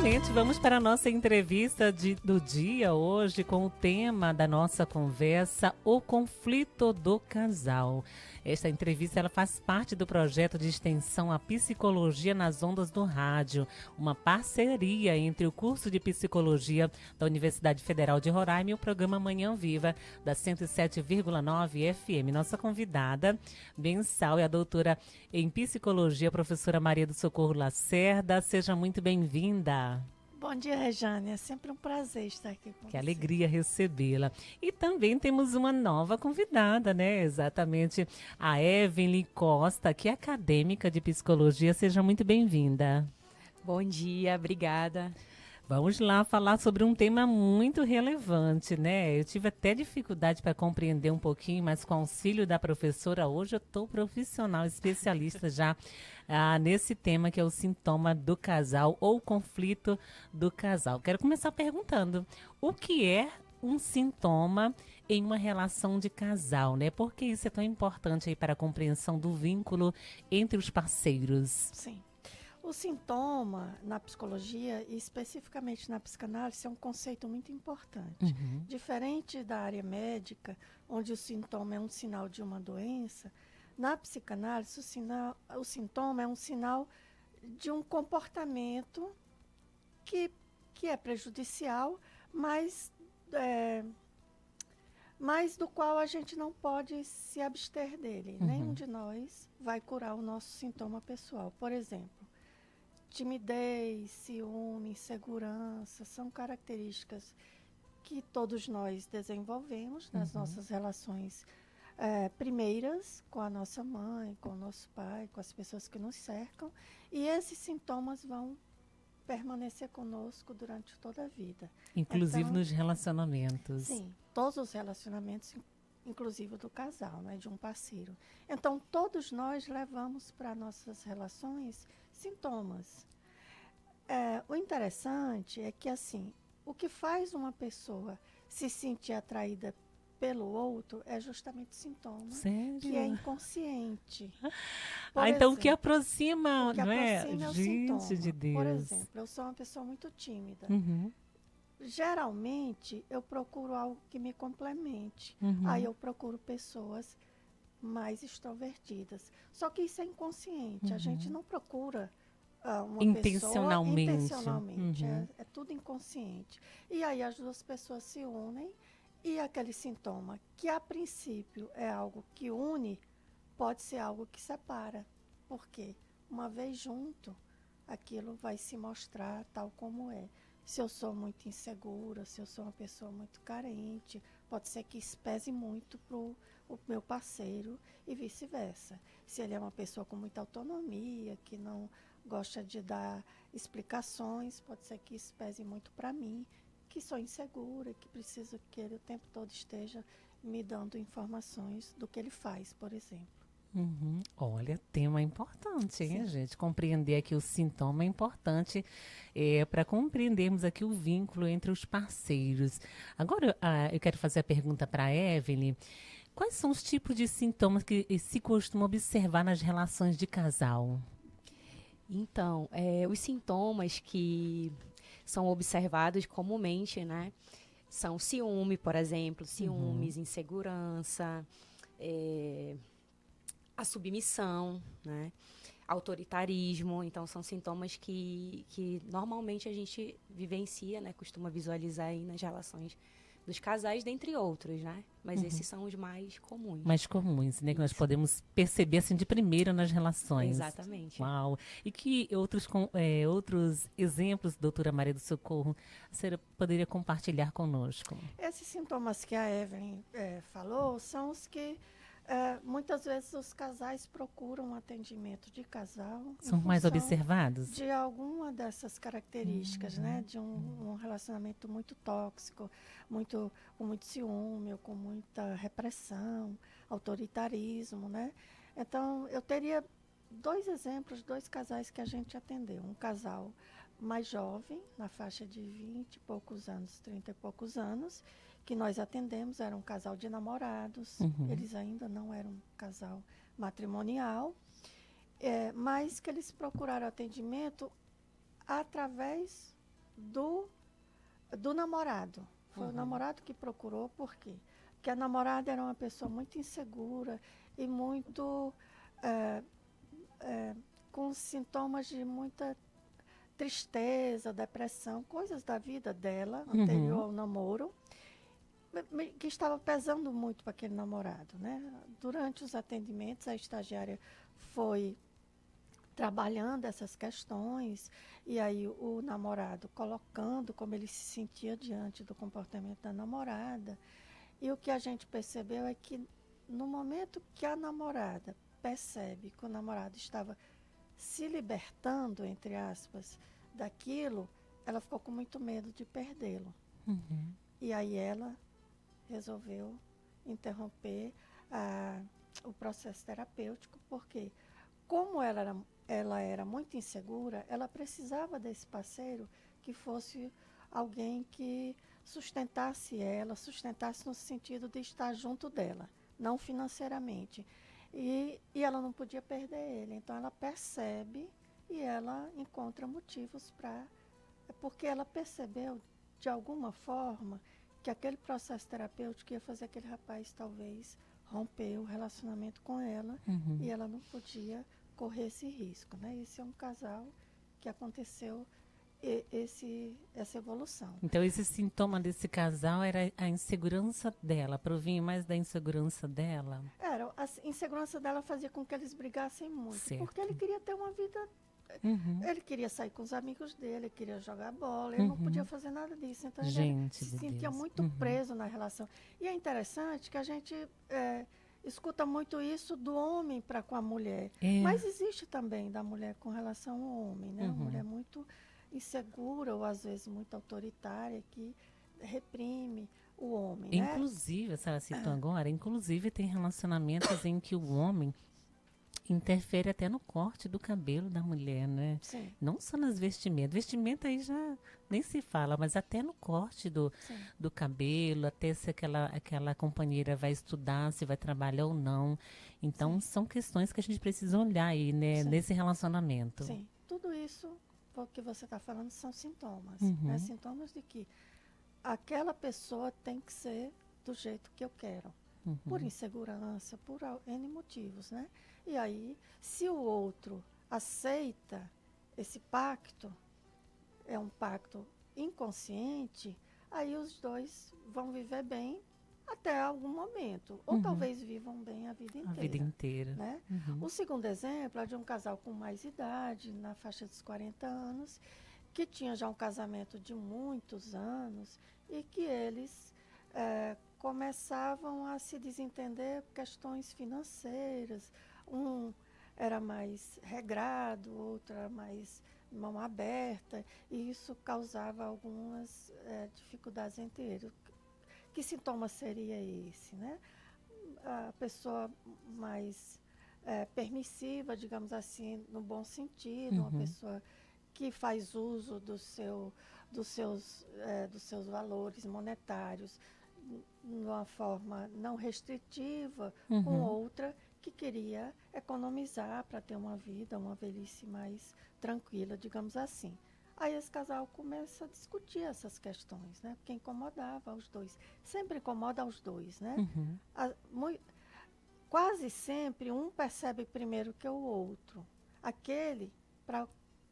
Exatamente, vamos para a nossa entrevista do dia hoje com o tema da nossa conversa, o conflito do casal. Esta entrevista ela faz parte do projeto de extensão à psicologia nas ondas do rádio, uma parceria entre o curso de psicologia da Universidade Federal de Roraima e o programa Manhã Viva da 107,9 FM. Nossa convidada mensal é a doutora em psicologia, professora Maria do Socorro Lacerda. Seja muito bem-vinda. Bom dia, Rejane. É sempre um prazer estar aqui com você. Que alegria recebê-la. E também temos uma nova convidada, né? Exatamente, a Evelyn Costa, que é acadêmica de psicologia. Seja muito bem-vinda. Bom dia, obrigada. Vamos lá falar sobre um tema muito relevante, né? Eu tive até dificuldade para compreender um pouquinho, mas com o auxílio da professora, hoje eu estou profissional, especialista já nesse tema que é o sintoma do casal ou conflito do casal. Quero começar perguntando, o que é um sintoma em uma relação de casal, né? Por que isso é tão importante aí para a compreensão do vínculo entre os parceiros? Sim. O sintoma na psicologia e especificamente na psicanálise é um conceito muito importante. Uhum. Diferente da área médica, onde o sintoma é um sinal de uma doença, na psicanálise o sintoma é um sinal de um comportamento que é prejudicial, mas do qual a gente não pode se abster dele. Uhum. Nenhum de nós vai curar o nosso sintoma pessoal. Por exemplo, timidez, ciúme, insegurança são características que todos nós desenvolvemos nas nossas relações primeiras com a nossa mãe, com o nosso pai, com as pessoas que nos cercam, e esses sintomas vão permanecer conosco durante toda a vida. Inclusive Então, nos relacionamentos. Sim, todos os relacionamentos, inclusive do casal, né, de um parceiro. Então, todos nós levamos para nossas relações sintomas. O interessante é que, assim, o que faz uma pessoa se sentir atraída pelo outro é justamente o sintoma. Sério? Que é inconsciente. Então o que aproxima, o que não é? aproxima é o Gente sintoma. de Deus. Por exemplo, eu sou uma pessoa muito tímida. Uhum. Geralmente, eu procuro algo que me complemente. Uhum. Aí eu procuro pessoas mais extrovertidas. Só que isso é inconsciente. A gente não procura uma intencionalmente. pessoa intencionalmente. Uhum. É tudo inconsciente. E aí as duas pessoas se unem e aquele sintoma, que a princípio é algo que une, pode ser algo que separa. Por quê? Uma vez junto, aquilo vai se mostrar tal como é. Se eu sou muito insegura, se eu sou uma pessoa muito carente, pode ser que isso pese muito para o meu parceiro e vice-versa. Se ele é uma pessoa com muita autonomia, que não gosta de dar explicações, pode ser que isso pese muito para mim, que sou insegura, que preciso que ele o tempo todo esteja me dando informações do que ele faz, por exemplo. Uhum. Olha, tema importante, hein, Sim. gente? Compreender aqui o sintoma é importante para compreendermos aqui o vínculo entre os parceiros. Agora, eu quero fazer a pergunta para a Evelyn. Quais são os tipos de sintomas que se costuma observar nas relações de casal? Então, os sintomas que são observados comumente, né, são ciúme, por exemplo, ciúmes, insegurança, a submissão, né, autoritarismo. Então, são sintomas que normalmente a gente vivencia, né, costuma visualizar aí nas relações dos casais, dentre outros, né? Mas esses são os mais comuns. Mais comuns, né? Que nós Isso. podemos perceber assim de primeira nas relações. Exatamente. Uau! E que outros exemplos, doutora Maria do Socorro, a senhora poderia compartilhar conosco? Esses sintomas que a Evelyn falou são os que muitas vezes os casais procuram um atendimento de casal. São mais observados? De alguma dessas características, né? De um relacionamento muito tóxico, com muito ciúme, ou com muita repressão, autoritarismo, né? Então, eu teria dois exemplos, dois casais que a gente atendeu. Um casal mais jovem, na faixa de 20 e poucos anos, 30 e poucos anos, que nós atendemos, era um casal de namorados, eles ainda não eram um casal matrimonial, mas que eles procuraram atendimento através do namorado. Foi o namorado que procurou, por quê? Porque a namorada era uma pessoa muito insegura e muito com sintomas de muita tristeza, depressão, coisas da vida dela, anterior ao namoro, que estava pesando muito para aquele namorado, né? Durante os atendimentos, a estagiária foi trabalhando essas questões, e aí o namorado colocando como ele se sentia diante do comportamento da namorada. E o que a gente percebeu é que no momento que a namorada percebe que o namorado estava se libertando, entre aspas, daquilo, ela ficou com muito medo de perdê-lo. E aí ela resolveu interromper o processo terapêutico, porque como ela era muito insegura, ela precisava desse parceiro que fosse alguém que sustentasse ela, sustentasse no sentido de estar junto dela, não financeiramente. E ela não podia perder ele. Então ela percebe e ela encontra motivos para... Porque ela percebeu, de alguma forma, que aquele processo terapêutico ia fazer aquele rapaz, talvez, romper o relacionamento com ela, e ela não podia correr esse risco, né? Esse é um casal que aconteceu essa evolução. Então, esse sintoma desse casal era a insegurança dela, provinha mais da insegurança dela? Era, a insegurança dela fazia com que eles brigassem muito, Certo. porque ele queria ter uma vida... Ele queria sair com os amigos dele, ele queria jogar bola, ele não podia fazer nada disso. Então ele se sentia muito preso na relação. E é interessante que a gente escuta muito isso do homem para com a mulher. Mas existe também da mulher com relação ao homem, né? Uma mulher muito insegura ou às vezes muito autoritária que reprime o homem, né? Inclusive, a senhora citou agora, inclusive tem relacionamentos em que o homem interfere até no corte do cabelo da mulher, né? Sim. Não só nas vestimentas. Vestimenta aí já nem se fala, mas até no corte do cabelo, até se aquela companheira vai estudar, se vai trabalhar ou não. Então, são questões que a gente precisa olhar aí, né, nesse relacionamento. Sim, tudo isso, o que você está falando, são sintomas. Né? Sintomas de que aquela pessoa tem que ser do jeito que eu quero. Por insegurança, por N motivos, né? E aí, se o outro aceita esse pacto, é um pacto inconsciente, aí os dois vão viver bem até algum momento. Ou talvez vivam bem a vida inteira. A vida inteira. Né? O segundo exemplo é de um casal com mais idade, na faixa dos 40 anos, que tinha já um casamento de muitos anos e que eles... começavam a se desentender por questões financeiras. Um era mais regrado, o outro era mais mão aberta, e isso causava algumas dificuldades entre eles. Que sintoma seria esse, né? A pessoa mais permissiva, digamos assim, no bom sentido, uma pessoa que faz uso dos seus valores monetários de uma forma não restritiva, com outra que queria economizar para ter uma vida, uma velhice mais tranquila, digamos assim. Aí esse casal começa a discutir essas questões, né? Porque incomodava os dois. Sempre incomoda os dois, né? Quase sempre um percebe primeiro que o outro. Aquele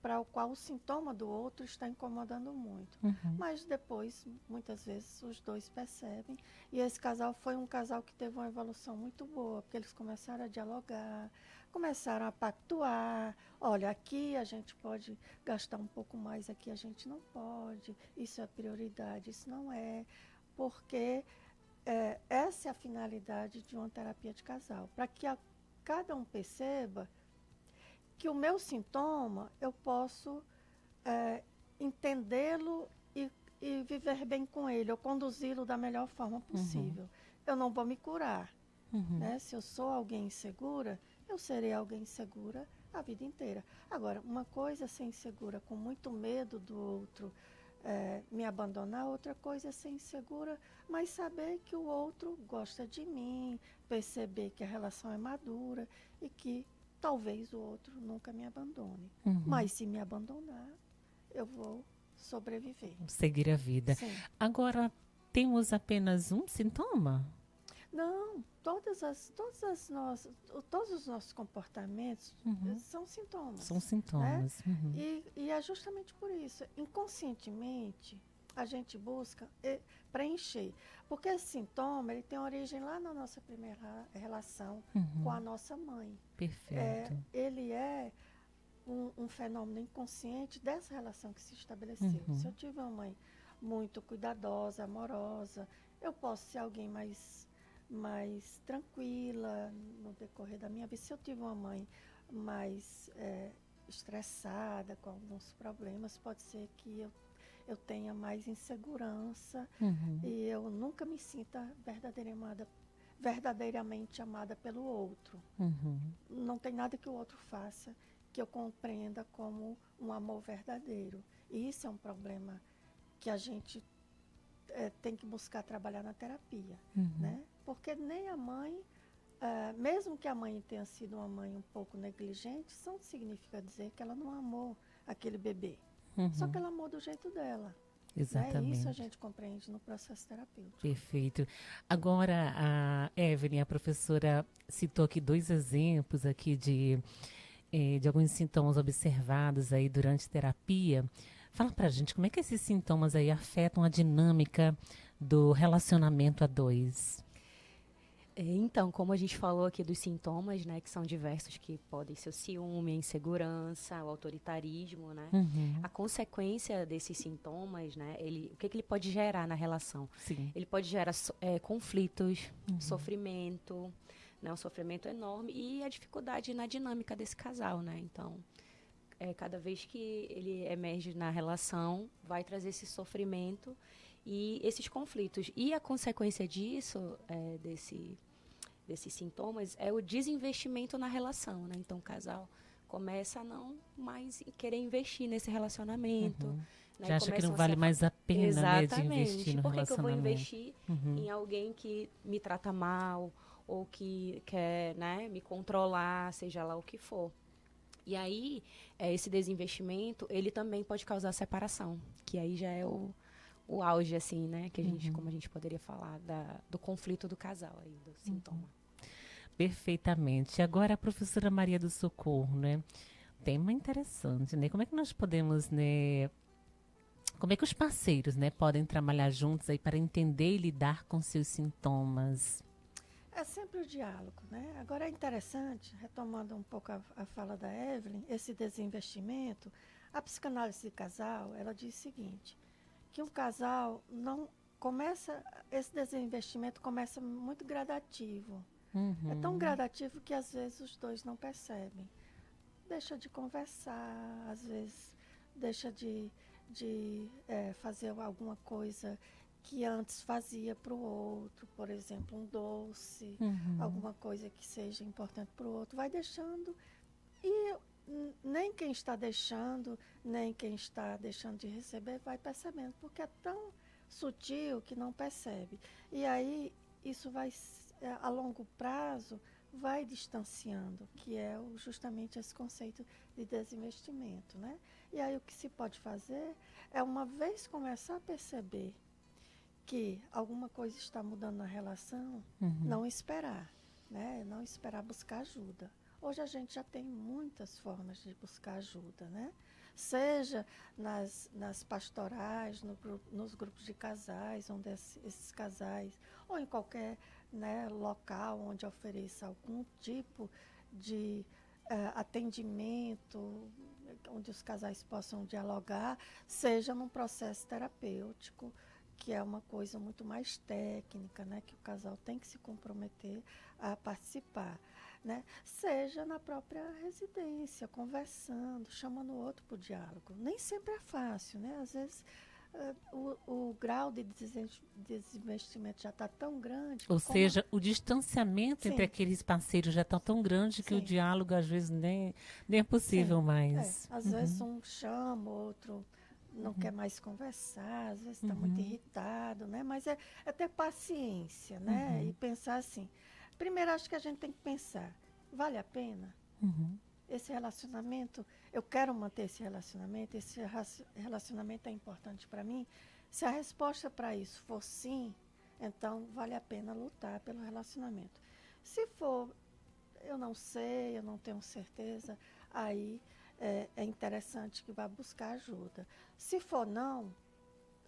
para o qual o sintoma do outro está incomodando muito. Mas depois, muitas vezes, os dois percebem. E esse casal foi um casal que teve uma evolução muito boa, porque eles começaram a dialogar, começaram a pactuar. Olha, aqui a gente pode gastar um pouco mais, aqui a gente não pode. Isso é prioridade, isso não é. Porque essa é a finalidade de uma terapia de casal. Para que cada um perceba que o meu sintoma, eu posso entendê-lo e viver bem com ele, ou conduzi-lo da melhor forma possível. Eu não vou me curar. Né? Se eu sou alguém insegura, eu serei alguém insegura a vida inteira. Agora, uma coisa é ser insegura com muito medo do outro me abandonar, outra coisa é ser insegura, mas saber que o outro gosta de mim, perceber que a relação é madura e que talvez o outro nunca me abandone. Mas se me abandonar, eu vou sobreviver. Seguir a vida. Sim. Agora, temos apenas um sintoma? Não, todos os nossos comportamentos são sintomas. São sintomas. Né? E é justamente por isso, inconscientemente, a gente busca preencher. Porque esse sintoma, ele tem origem lá na nossa primeira relação com a nossa mãe. Perfeito. Ele é um fenômeno inconsciente dessa relação que se estabeleceu. Se eu tive uma mãe muito cuidadosa, amorosa, eu posso ser alguém mais tranquila no decorrer da minha vida. Se eu tive uma mãe mais estressada, com alguns problemas, pode ser que eu tenha mais insegurança e eu nunca me sinta verdadeiramente amada pelo outro. Não tem nada que o outro faça que eu compreenda como um amor verdadeiro. E isso é um problema que a gente tem que buscar trabalhar na terapia, né? Porque nem a mãe, mesmo que a mãe tenha sido uma mãe um pouco negligente, isso não significa dizer que ela não amou aquele bebê. Só que ela amou do jeito dela. Exatamente. Né? Isso a gente compreende no processo terapêutico. Perfeito. Agora, a Evelyn, a professora, citou aqui 2 exemplos aqui de alguns sintomas observados aí durante terapia. Fala pra gente como é que esses sintomas aí afetam a dinâmica do relacionamento a 2. Então, como a gente falou aqui dos sintomas, né, que são diversos, que podem ser o ciúme, a insegurança, o autoritarismo, né? A consequência desses sintomas, né, o que ele pode gerar na relação? Sim. Ele pode gerar conflitos, sofrimento, né, um sofrimento enorme e a dificuldade na dinâmica desse casal, né? Então, cada vez que ele emerge na relação, vai trazer esse sofrimento e esses conflitos. E a consequência disso, desses sintomas, é o desinvestimento na relação, né? Então, o casal começa a não mais querer investir nesse relacionamento. Né? Já acha que não vale mais a pena, né, de investir no Por que relacionamento? eu vou investir em alguém que me trata mal ou que quer, né, me controlar, seja lá o que for? E aí, esse desinvestimento, ele também pode causar separação, que aí já é o auge, assim, né? Que a gente, como a gente poderia falar, do conflito do casal, aí, do sintoma. Perfeitamente. Agora, a professora Maria do Socorro, né? Tema interessante, né? Como é que nós podemos, né? Como é que os parceiros, né, podem trabalhar juntos aí para entender e lidar com seus sintomas? É sempre o diálogo, né? Agora é interessante, retomando um pouco a fala da Evelyn, esse desinvestimento, a psicanálise de casal, ela diz o seguinte, que um casal não começa, esse desinvestimento começa muito gradativo. É tão gradativo que às vezes os dois não percebem. Deixa de conversar, às vezes deixa de fazer alguma coisa que antes fazia para o outro, por exemplo, um doce, alguma coisa que seja importante para o outro, vai deixando e nem quem está deixando, nem quem está deixando de receber vai percebendo, porque é tão sutil que não percebe. E aí isso vai, a longo prazo, vai distanciando, que é justamente esse conceito de desinvestimento, né? E aí o que se pode fazer é, uma vez começar a perceber que alguma coisa está mudando na relação, não esperar, né? Não esperar buscar ajuda. Hoje a gente já tem muitas formas de buscar ajuda, né? Seja nas pastorais, nos grupos de casais, onde esses casais, ou em qualquer, né, local onde ofereça algum tipo de atendimento, onde os casais possam dialogar, seja num processo terapêutico, que é uma coisa muito mais técnica, né, que o casal tem que se comprometer a participar, né? Seja na própria residência, conversando, chamando o outro para o diálogo. Nem sempre é fácil, né? Às vezes o grau de desinvestimento já está tão grande. Ou seja, o distanciamento entre aqueles parceiros já está tão grande que o diálogo às vezes nem é possível mais. Às vezes um chama, o outro não quer mais conversar, às vezes está muito irritado, né? Mas é ter paciência, né? E pensar assim. Primeiro, acho que a gente tem que pensar, vale a pena? Esse relacionamento, eu quero manter esse relacionamento é importante para mim. Se a resposta para isso for sim, então vale a pena lutar pelo relacionamento. Se for, eu não sei, eu não tenho certeza, aí é interessante que vá buscar ajuda. Se for não,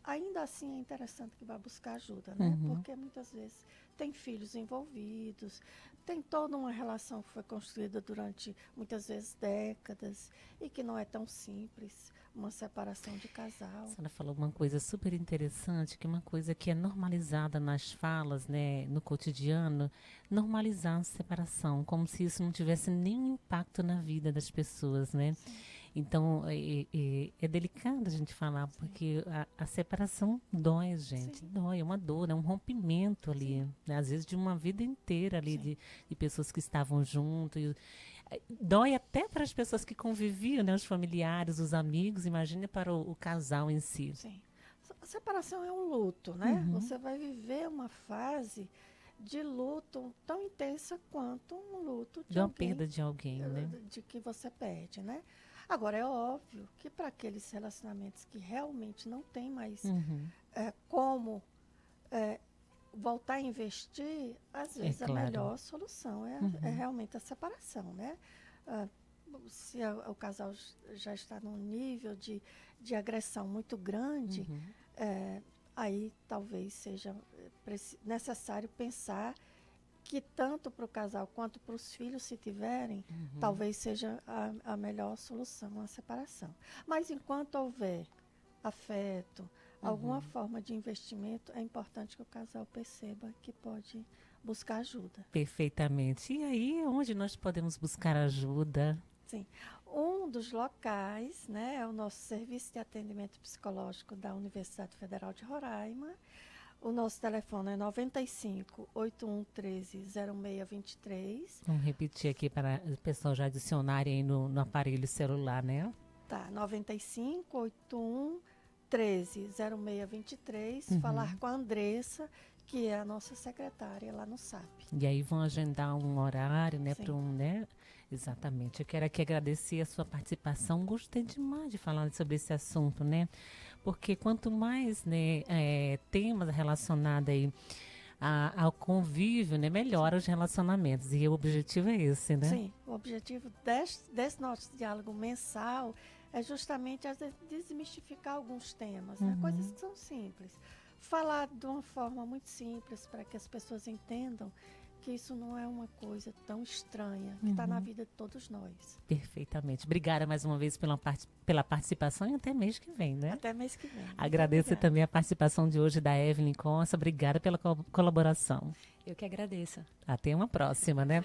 ainda assim é interessante que vá buscar ajuda, né? Porque muitas vezes tem filhos envolvidos, tem toda uma relação que foi construída durante, muitas vezes, décadas, e que não é tão simples, uma separação de casal. A senhora falou uma coisa super interessante, que é uma coisa que é normalizada nas falas, né, no cotidiano, normalizar a separação, como se isso não tivesse nenhum impacto na vida das pessoas, né? Sim. Então, é delicado a gente falar, porque a separação dói, gente. Sim. Dói, é uma dor, é um rompimento ali. Né? Às vezes de uma vida inteira ali, de pessoas que estavam juntos. Dói até para as pessoas que conviviam, né? Os familiares, os amigos, imagine para o casal em si. Sim. A separação é um luto, né? Você vai viver uma fase de luto tão intensa quanto um luto de uma perda de alguém, né? De que você perde, né? Agora, é óbvio que para aqueles relacionamentos que realmente não tem mais como voltar a investir, às vezes a melhor solução é realmente a separação, né? Se o casal já está num nível de agressão muito grande, aí talvez seja necessário pensar que tanto para o casal quanto para os filhos, se tiverem, talvez seja a melhor solução, a separação. Mas enquanto houver afeto, alguma forma de investimento, é importante que o casal perceba que pode buscar ajuda. Perfeitamente. E aí, onde nós podemos buscar ajuda? Sim. Um dos locais, né, é o nosso Serviço de Atendimento Psicológico da Universidade Federal de Roraima. O nosso telefone é 95 8113 0623. Vamos repetir aqui para o pessoal já adicionarem aí no aparelho celular, né? Tá, 95 8113 0623. Falar com a Andressa, que é a nossa secretária lá no SAP. E aí vão agendar um horário, né, Sim. para né? Exatamente. Eu quero aqui agradecer a sua participação. Gostei demais de falar sobre esse assunto, né? Porque quanto mais, né, temas relacionados aí ao convívio, né, melhora os relacionamentos. E o objetivo é esse, né? Sim, o objetivo desse nosso diálogo mensal é justamente desmistificar alguns temas, né? Coisas que são simples. Falar de uma forma muito simples para que as pessoas entendam que isso não é uma coisa tão estranha, que está na vida de todos nós. Perfeitamente. Obrigada mais uma vez pela participação e até mês que vem, né? Até mês que vem. Agradeço também a participação de hoje da Evelyn Costa. Obrigada pela colaboração. Eu que agradeço. Até uma próxima, né?